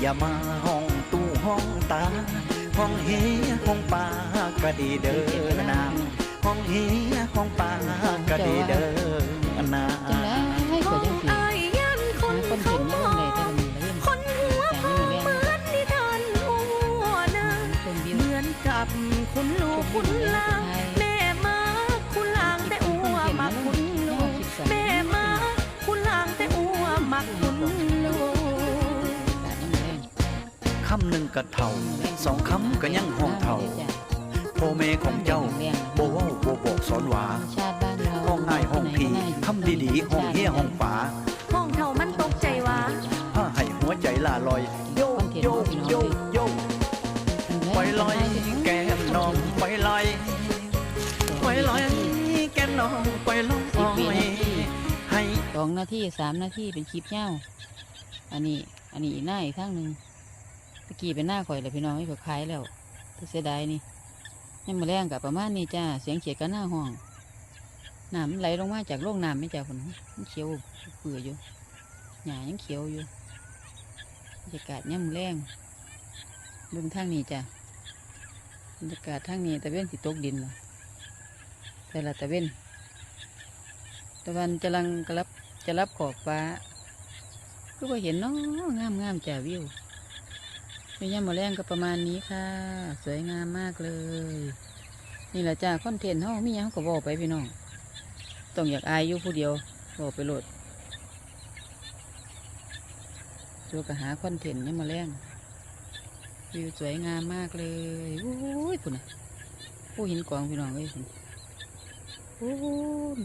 อย่ามาห้องตู้ห้องตาห้องเฮียห้องปลาก็ดีเด้อนางห้องเฮียห้องปลาก็ดีเด้อนาง จังได้ก็จังสิหาคนเห็นยังไงแต่ละมือละเว้นคนหัวพองเหมือนนิทานหัวนางเหมือนกับคุณลูกคุณลางแม่มาคุณลางแต่อัวมักคุณลูกแม่มาคุณลางแต่อัวมักคุณลูกคำหนึ่งกะเท่าสองคำก็ยังห้องเท่าพ่อแม่ของเจ้าบ่เว้าบ่บอกสอนหวาห้องง่ายห้องผีคำดีๆห้องเฮียห้องฝาห้องเท่ามันตกใจวะถ้าให้หัวใจล่าลอยโยโยโยโยปล่อยลอยแก้มน้องปล่อยลอยปล่อยลอยแก้มน้องปล่อยลอยให้2 นาที3 นาทีเป็นคลิปยาวอันนี้อีกหน้าอีกทางหนึ่งตะกี้เป็นหน้าข่อยเลยพี่น้องไม่เผื่อขายแล้วแต่เสียดายนี่ยังมาแรงกับประมาณนี้จ้าเสียงเขียดกันหน้าห้องน้ำมันไหลลงมาจากโร่องน้ำไม่จ้าคนมันเขียวเปื่อยอยู่หญ้ายังเขียวอยู่บรรยากาศย่ำแรงเบื้องทางนี้จ้าบรรยากาศทางนี้ตะเว้นสิตกดินเลยแต่ละตะเว้นตะวันจะรับขอบฟ้าก็ว่าเห็นน้องงามจ้าวิวไม่ย่ำมาแรงก็ประมาณนี้ค่ะสวยงามมากเลยนี่แหละจ้าคอนเทนต์เขามีอย่างเขาก็บอกไปพี่น้องต้องอยากอายอยู่ผู้เดียวบอกไปโหลดตัวก็หาคอนเทนต์ย่ำมาแรงวิวสวยงามมากเลยโอ้ยคุณน่ะผู้หินกองพี่น้องเอ้ยโอ้ย